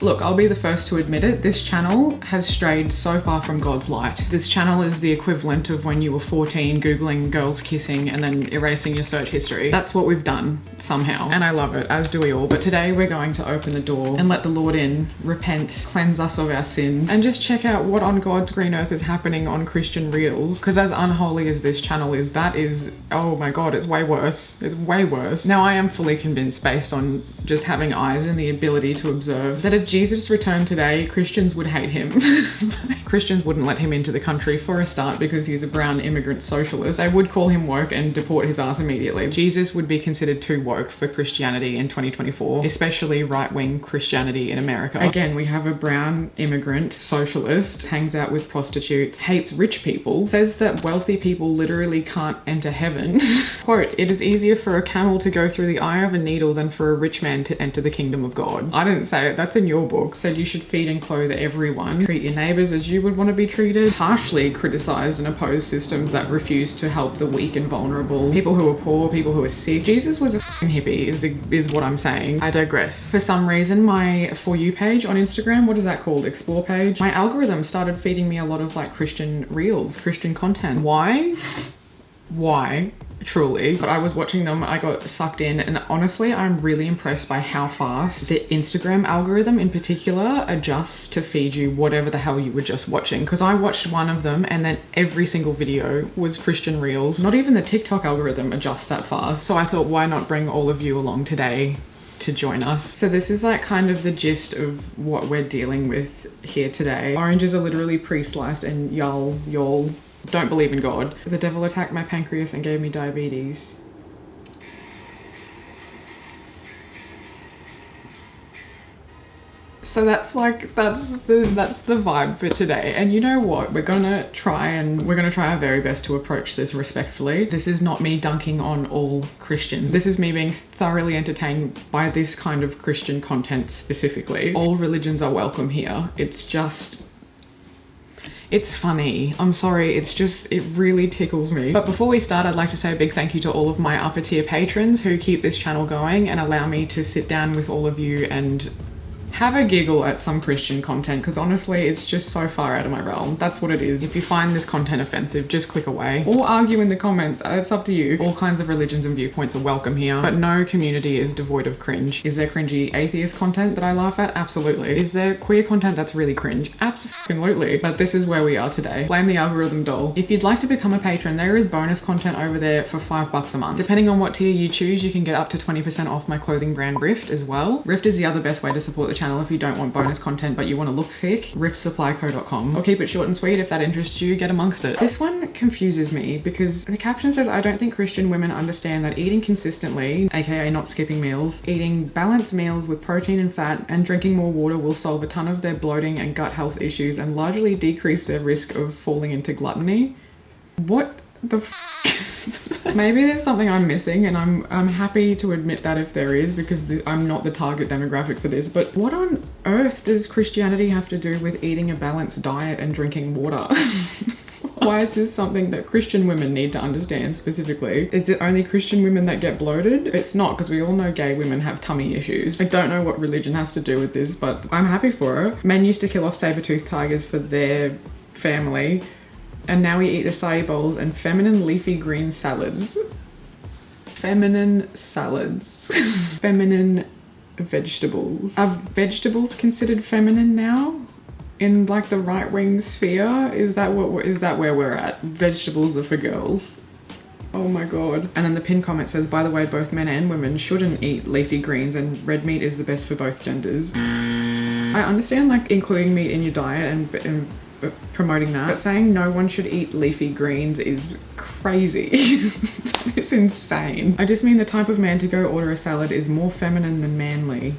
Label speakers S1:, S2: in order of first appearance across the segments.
S1: Look, I'll be the first to admit it, this channel has strayed so far from God's light. This channel is the equivalent of when you were 14 Googling girls kissing and then erasing your search history. That's what we've done, somehow. And I love it, as do we all. But today we're going to open the door and let the Lord in, repent, cleanse us of our sins, and just check out what on God's green earth is happening on Christian Reels. Because as unholy as this channel is, that is, oh my God, it's way worse. It's way worse. Now I am fully convinced, based on just having eyes and the ability to observe, that if Jesus returned today, Christians would hate him. Christians wouldn't let him into the country for a start because he's a brown immigrant socialist. They would call him woke and deport his ass immediately. Jesus would be considered too woke for Christianity in 2024, especially right-wing Christianity in America. Again, we have a brown immigrant socialist, hangs out with prostitutes, hates rich people, says that wealthy people literally can't enter heaven. Quote, "It is easier for a camel to go through the eye of a needle than for a rich man to enter the kingdom of God." I didn't say it, that's in your book. Said you should feed and clothe everyone, treat your neighbors as you would want to be treated, harshly criticized and opposed systems that refuse to help the weak and vulnerable, people who are poor, people who are sick. Jesus was a f***ing hippie is what I'm saying. I digress. For some reason, my For You page on Instagram, what is that called? Explore page? My algorithm started feeding me a lot of like Christian reels, Christian content. Why? Truly. But I was watching them, I got sucked in, and honestly I'm really impressed by how fast the Instagram algorithm in particular adjusts to feed you whatever the hell you were just watching. Because I watched one of them and then every single video was Christian reels. Not even the TikTok algorithm adjusts that fast. So I thought, why not bring all of you along today to join us? So this is like kind of the gist of what we're dealing with here today. Oranges are literally pre-sliced and y'all don't believe in God. The devil attacked my pancreas and gave me diabetes. So that's the vibe for today. And you know what? We're gonna try our very best to approach this respectfully. This is not me dunking on all Christians. This is me being thoroughly entertained by this kind of Christian content specifically. All religions are welcome here. It's funny. I'm sorry, it really tickles me. But before we start, I'd like to say a big thank you to all of my upper tier patrons who keep this channel going and allow me to sit down with all of you and have a giggle at some Christian content, because honestly it's just so far out of my realm. That's what it is. If you find this content offensive, just click away or argue in the comments. It's up to you. All kinds of religions and viewpoints are welcome here, but no community is devoid of cringe. Is there cringy atheist content that I laugh at? Absolutely. Is there queer content that's really cringe? Absolutely. But this is where we are today. Blame the algorithm doll. If you'd like to become a patron, there is bonus content over there for $5 a month. Depending on what tier you choose, you can get up to 20% off my clothing brand Rift as well. Rift is the other best way to support the channel if you don't want bonus content but you want to look sick. riftsupplyco.com. I'll keep it short and sweet. If that interests you, get amongst it. This one confuses me because the caption says, "I don't think Christian women understand that eating consistently, aka not skipping meals, eating balanced meals with protein and fat, and drinking more water will solve a ton of their bloating and gut health issues and largely decrease their risk of falling into gluttony." What the f***? Maybe there's something I'm missing, and I'm happy to admit that if there is, because I'm not the target demographic for this. But what on earth does Christianity have to do with eating a balanced diet and drinking water? Why is this something that Christian women need to understand specifically? Is it only Christian women that get bloated? It's not, because we all know gay women have tummy issues. I don't know what religion has to do with this, but I'm happy for her. Men used to kill off saber-toothed tigers for their family, and now we eat acai bowls and feminine leafy green salads. Feminine salads. Feminine vegetables. Are vegetables considered feminine now? In like the right-wing sphere? Is that where we're at? Vegetables are for girls. Oh my God. And then the pinned comment says, "By the way, both men and women shouldn't eat leafy greens and red meat is the best for both genders." I understand like including meat in your diet and promoting that, but saying no one should eat leafy greens is crazy. It's insane. I just mean the type of man to go order a salad is more feminine than manly.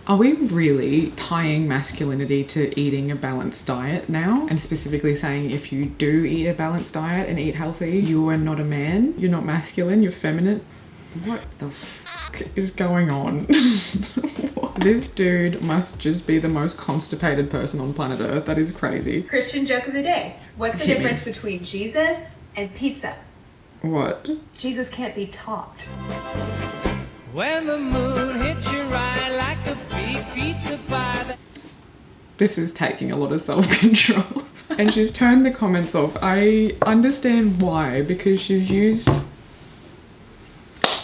S1: Are we really tying masculinity to eating a balanced diet now? And specifically saying if you do eat a balanced diet and eat healthy, you are not a man, you're not masculine, you're feminine? What the fuck is going on? This dude must just be the most constipated person on planet Earth. That is crazy.
S2: Christian joke of the day. What's the difference between Jesus and pizza?
S1: What?
S2: Jesus can't be taught.
S3: When the moon hits your eye like a big pizza pie.
S1: This is taking a lot of self-control. And she's turned the comments off. I understand why, because she's used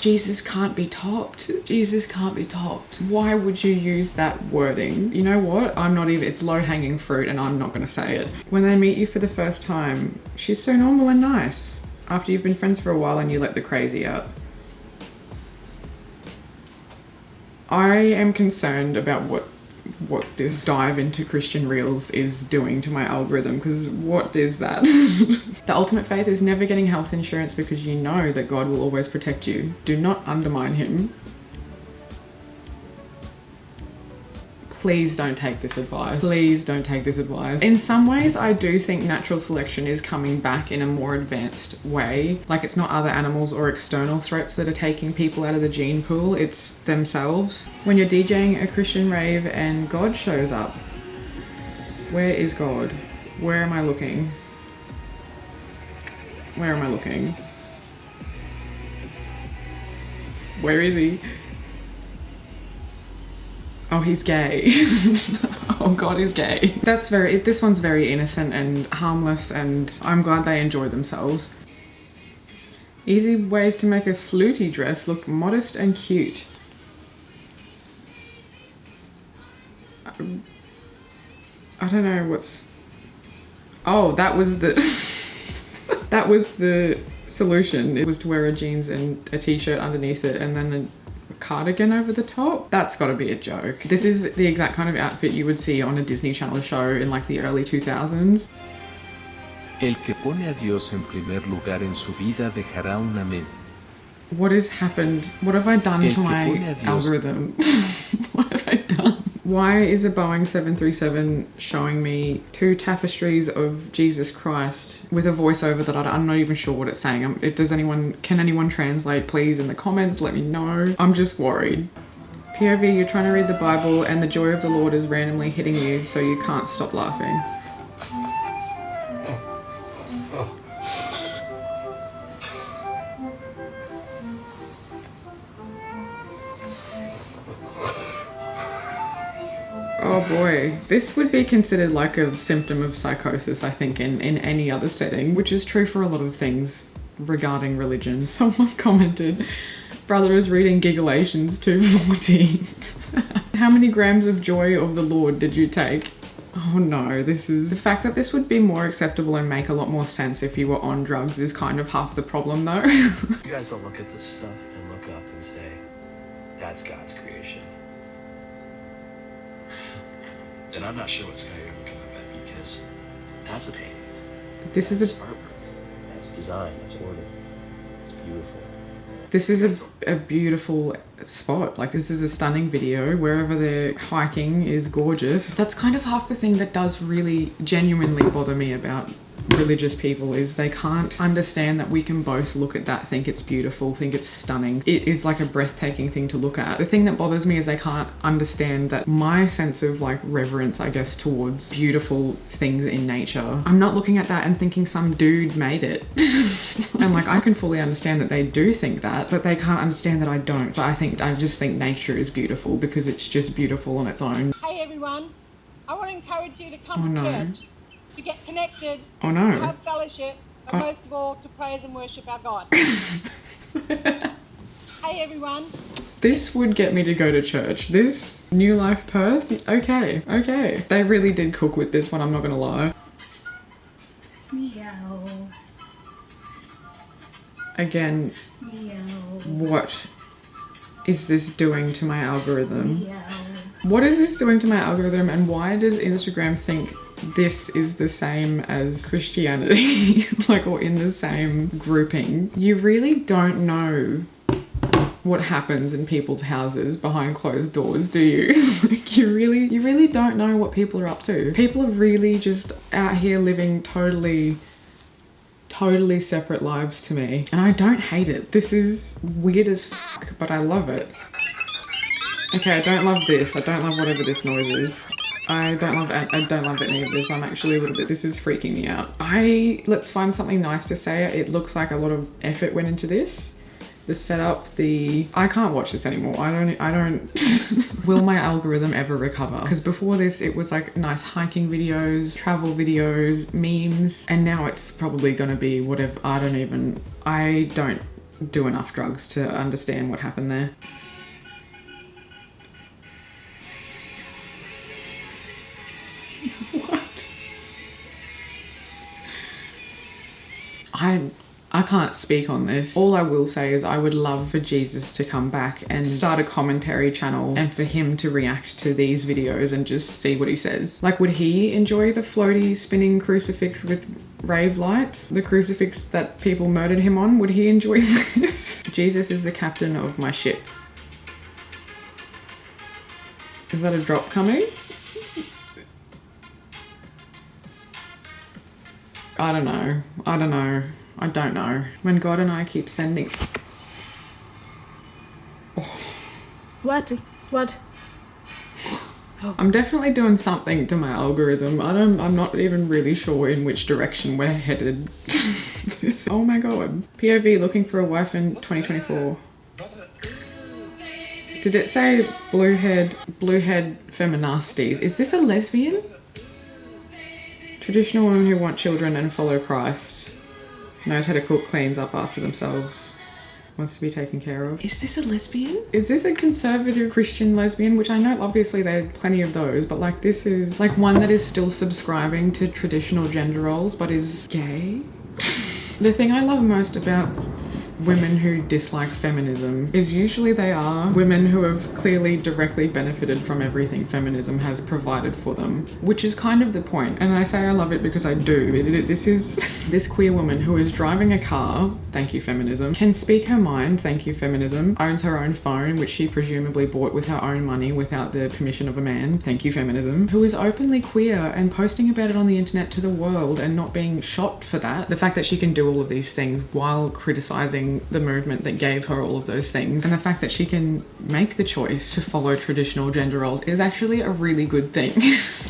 S1: Jesus can't be topped. Jesus can't be topped. Why would you use that wording? You know what? I'm not even, it's low-hanging fruit and I'm not gonna say it. When they meet you for the first time, she's so normal and nice. After you've been friends for a while and you let the crazy out. I am concerned about what this dive into Christian reels is doing to my algorithm, because what is that? The ultimate faith is never getting health insurance because you know that God will always protect you. Do not undermine him. Please don't take this advice. Please don't take this advice. In some ways, I do think natural selection is coming back in a more advanced way. Like, it's not other animals or external threats that are taking people out of the gene pool, it's themselves. When you're DJing a Christian rave and God shows up, where is God? Where am I looking? Where am I looking? Where is he? Oh, he's gay. Oh, God is gay. This one's very innocent and harmless, and I'm glad they enjoy themselves. Easy ways to make a slutty dress look modest and cute. I don't know what's... Oh, that was the... That was the solution. It was to wear a jeans and a t-shirt underneath it and then a cardigan over the top. That's got to be a joke. This is the exact kind of outfit you would see on a Disney Channel show in like the early 2000s.
S4: El que pone a Dios en primer lugar en su vida dejará un amén.
S1: What has happened? What have I done to my algorithm? What have I done? Why is a Boeing 737 showing me 2 tapestries of Jesus Christ with a voiceover that I'm not even sure what it's saying? Can anyone translate, please, in the comments? Let me know. I'm just worried. POV, you're trying to read the Bible and the joy of the Lord is randomly hitting you, so you can't stop laughing. Oh boy, this would be considered like a symptom of psychosis, I think, in any other setting, which is true for a lot of things regarding religion. Someone commented, brother is reading Giggalations 2:14. How many grams of joy of the Lord did you take? Oh no, this is... The fact that this would be more acceptable and make a lot more sense if you were on drugs is kind of half the problem though.
S5: You guys don't look at this stuff and look up and say, that's God's creation. And I'm not sure what Sky ever can look at, because that's a painting.
S1: This is
S5: artwork. That's design, that's order. It's beautiful.
S1: This is a beautiful spot. Like, this is a stunning video. Wherever they're hiking is gorgeous. That's kind of half the thing that does really genuinely bother me about religious people, is they can't understand that we can both look at that, think it's beautiful, think it's stunning. It is like a breathtaking thing to look at. The thing that bothers me is they can't understand that my sense of like reverence, I guess, towards beautiful things in nature, I'm not looking at that and thinking some dude made it. And like, I can fully understand that they do think that, but they can't understand that I don't. But I just think nature is beautiful because it's just beautiful on its own.
S6: Hey everyone, I want to encourage you to come to church, to get connected, to have fellowship, but most of all, to praise and worship our God. Hey everyone.
S1: This would get me to go to church. This New Life Perth, okay. They really did cook with this one, I'm not gonna lie.
S2: Meow.
S1: Again,
S2: Meow.
S1: what is this doing to my algorithm?
S2: Meow.
S1: What is this doing to my algorithm, and why does Instagram think this is the same as Christianity? Like, or in the same grouping? You really don't know what happens in people's houses behind closed doors, do you? Like, you really don't know what people are up to. People are really just out here living totally separate lives to me, and I don't hate it. This is weird as fuck, but I love it. Okay, I don't love this. I don't love whatever this noise is. I don't love any of this. I'm actually a little bit, this is freaking me out. Let's find something nice to say. It looks like a lot of effort went into this. the setup, I can't watch this anymore. I don't, will my algorithm ever recover? Because before this, it was like nice hiking videos, travel videos, memes, and now it's probably gonna be whatever. I don't do enough drugs to understand what happened there. What? I can't speak on this. All I will say is I would love for Jesus to come back and start a commentary channel and for him to react to these videos and just see what he says. Like, would he enjoy the floaty spinning crucifix with rave lights? The crucifix that people murdered him on? Would he enjoy this? Jesus is the captain of my ship. Is that a drop coming? I don't know. I don't know. I don't know. When God and I keep sending... Oh.
S7: What?
S1: I'm definitely doing something to my algorithm. I'm not even really sure in which direction we're headed. Oh my God. POV looking for a wife in 2024. Did it say bluehead feminasties? Is this a lesbian? Traditional women who want children and follow Christ. Knows how to cook, cleans up after themselves. Wants to be taken care of. Is this a lesbian? Is this a conservative Christian lesbian? Which I know obviously there are plenty of those, but like this is like one that is still subscribing to traditional gender roles but is gay. The thing I love most about women who dislike feminism is usually they are women who have clearly directly benefited from everything feminism has provided for them, which is kind of the point. And I say I love it because I do. This is this queer woman who is driving a car, thank you feminism, can speak her mind, thank you feminism, owns her own phone, which she presumably bought with her own money without the permission of a man, thank you feminism, who is openly queer and posting about it on the internet to the world and not being shot for that. The fact that she can do all of these things while criticizing the movement that gave her all of those things, and the fact that she can make the choice to follow traditional gender roles is actually a really good thing.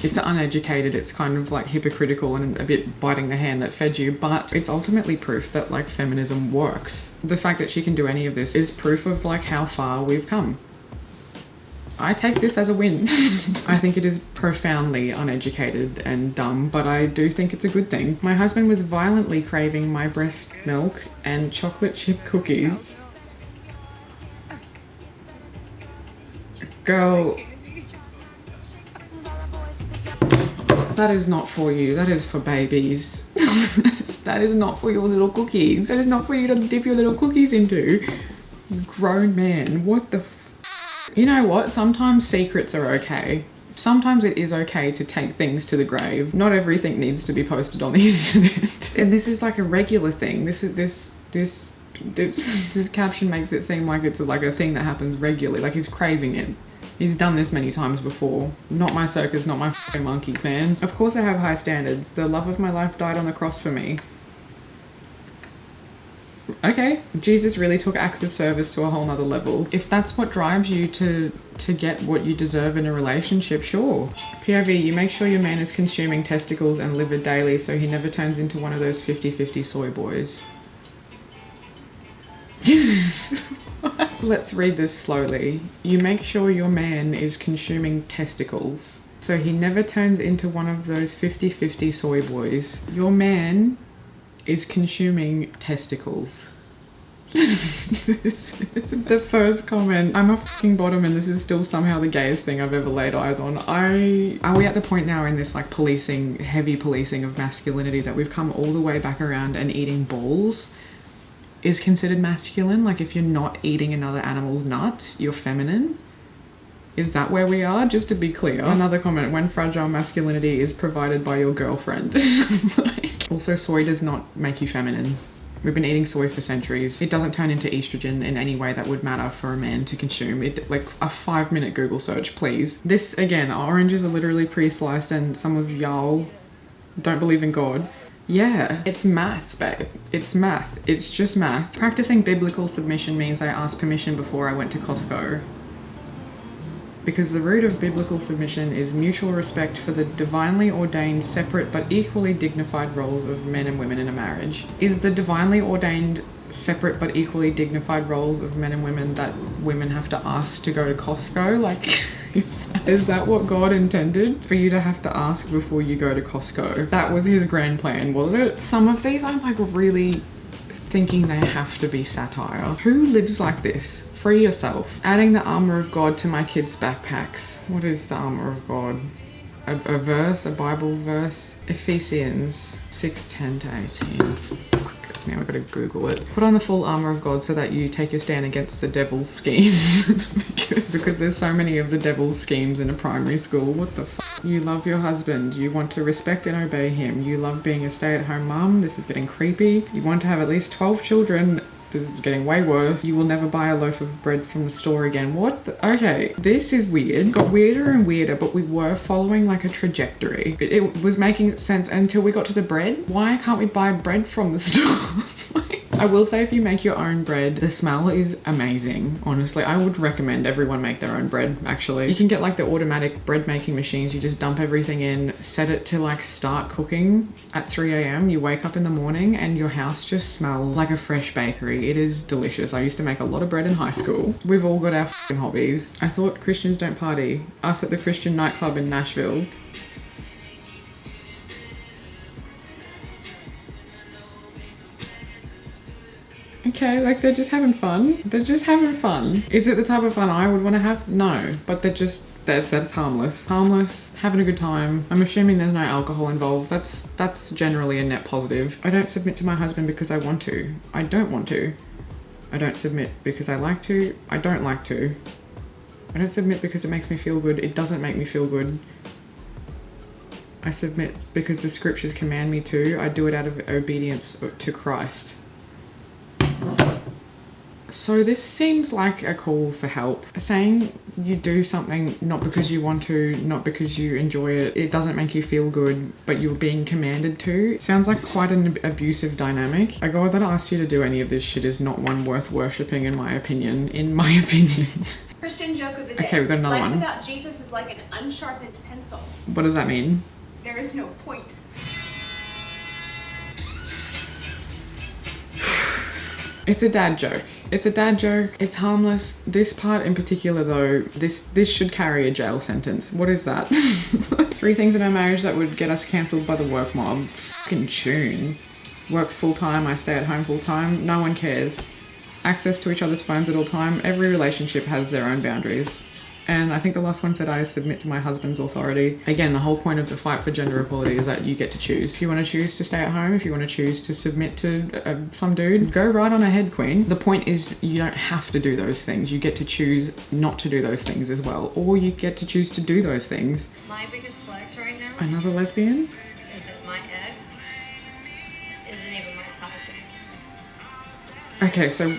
S1: It's uneducated, it's kind of like hypocritical and a bit biting the hand that fed you, but it's ultimately proof that like feminism works. The fact that she can do any of this is proof of like how far we've come. I take this as a win. I think it is profoundly uneducated and dumb, but I do think it's a good thing. My husband was violently craving my breast milk and chocolate chip cookies. Girl, that is not for you. That is for babies. That is not for your little cookies. That is not for you to dip your little cookies into. You grown man, what the f. You know what? Sometimes secrets are okay. Sometimes it is okay to take things to the grave. Not everything needs to be posted on the internet. And this is like a regular thing. This caption makes it seem like it's like a thing that happens regularly. Like he's craving it. He's done this many times before. Not my circus, not my f***ing monkeys, man. Of course I have high standards. The love of my life died on the cross for me. Okay, Jesus really took acts of service to a whole nother level. If that's what drives you to get what you deserve in a relationship, sure. POV, you make sure your man is consuming testicles and liver daily so he never turns into one of those 50-50 soy boys. Let's read this slowly. You make sure your man is consuming testicles so he never turns into one of those 50-50 soy boys. Your man is consuming testicles. The first comment, I'm a fucking bottom and this is still somehow the gayest thing I've ever laid eyes on. Are we at the point now in this like policing, heavy policing of masculinity that we've come all the way back around and eating balls is considered masculine? Like if you're not eating another animal's nuts, you're feminine? Is that where we are? Just to be clear. Another comment, when fragile masculinity is provided by your girlfriend. Also, soy does not make you feminine. We've been eating soy for centuries. It doesn't turn into estrogen in any way that would matter for a man to consume. It, like a 5-minute Google search, please. This, again, oranges are literally pre-sliced and some of y'all don't believe in God. Yeah, it's math, babe. It's math. It's just math. Practicing biblical submission means I asked permission before I went to Costco. because the root of biblical submission is mutual respect for the divinely ordained, separate but equally dignified roles of men and women in a marriage. Is the divinely ordained, separate but equally dignified roles of men and women that women have to ask to go to Costco? Like, is that what God intended? For you to have to ask before you go to Costco? That was his grand plan, was it? Some of these I'm like really thinking they have to be satire. Who lives like this? Free yourself. Adding the armor of God to my kids' backpacks. What is the armor of God? A verse, a Bible verse? Ephesians 6:10 to 18. Fuck, now I've got to Google it. Put on the full armor of God so that you take your stand against the devil's schemes. because there's so many of the devil's schemes in a primary school. What the fuck? You love your husband. You want to respect and obey him. You love being a stay-at-home mum. This is getting creepy. You want to have at least 12 children. This is getting way worse. You will never buy a loaf of bread from the store again. What? Okay, this is weird. Got weirder and weirder, but we were following like a trajectory. It was making sense until we got to the bread. Why can't we buy bread from the store? I will say, if you make your own bread, the smell is amazing. Honestly, I would recommend everyone make their own bread, actually. You can get like the automatic bread making machines. You just dump everything in, set it to like start cooking at 3 a.m. You wake up in the morning and your house just smells like a fresh bakery. It is delicious. I used to make a lot of bread in high school. We've all got our f***ing hobbies. I thought Christians don't party. Us at the Christian nightclub in Nashville. Okay, like they're just having fun. They're just having fun. Is it the type of fun I would want to have? No, but that's harmless. Harmless, having a good time. I'm assuming there's no alcohol involved. That's generally a net positive. I don't submit to my husband because I want to. I don't want to. I don't submit because I like to. I don't like to. I don't submit because it makes me feel good. It doesn't make me feel good. I submit because the scriptures command me to. I do it out of obedience to Christ. So this seems like a call for help. Saying you do something not because you want to, not because you enjoy it, it doesn't make you feel good, but you're being commanded to. Sounds like quite an abusive dynamic. A God that asks you to do any of this shit is not one worth worshipping, in my opinion. In my opinion.
S2: Christian joke of the day.
S1: Okay, we've got another
S2: Life
S1: one.
S2: without Jesus is like an unsharpened pencil.
S1: What does that mean?
S2: There is no point.
S1: It's a dad joke. It's a dad joke. It's harmless. This part in particular though, this should carry a jail sentence. What is that? 3 things in our marriage that would get us cancelled by the work mob. Fucking tune. Works full time, I stay at home full time. No one cares. Access to each other's phones at all time. Every relationship has their own boundaries. And I think the last one said I submit to my husband's authority. Again, the whole point of the fight for gender equality is that you get to choose. If you want to choose to stay at home, if you want to choose to submit to some dude, go right on ahead, queen. The point is you don't have to do those things. You get to choose not to do those things as well. Or you get to choose to do those things.
S7: My biggest flex right now
S1: Another lesbian?
S7: is that my ex isn't even my type.
S1: Okay, so...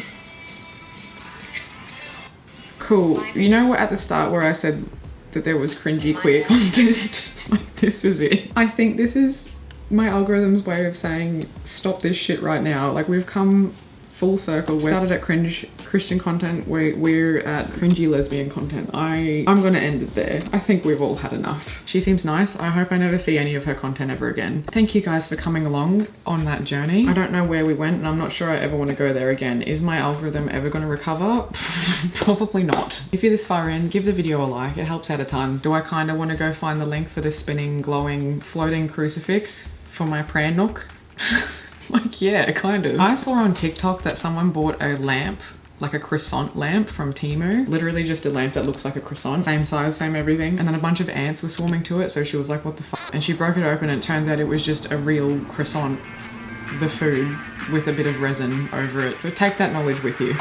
S1: Cool. You know what, at the start where I said that there was cringy queer content? Like, this is it. I think this is my algorithm's way of saying, stop this shit right now. Like, we've come full circle. We started at cringe Christian content, we're at cringy lesbian content. I'm gonna end it there. I think we've all had enough. She seems nice. I hope I never see any of her content ever again. Thank you guys for coming along on that journey. I don't know where we went and I'm not sure I ever want to go there again. Is my algorithm ever gonna recover? Probably not. If you're this far in, give the video a like. It helps out a ton. Do I kind of want to go find the link for the spinning, glowing, floating crucifix for my prayer nook? Like, yeah, kind of. I saw on TikTok that someone bought a lamp, like a croissant lamp from Temu. Literally just a lamp that looks like a croissant. Same size, same everything. And then a bunch of ants were swarming to it. So she was like, what the fuck? And she broke it open and it turns out it was just a real croissant, the food, with a bit of resin over it. So take that knowledge with you.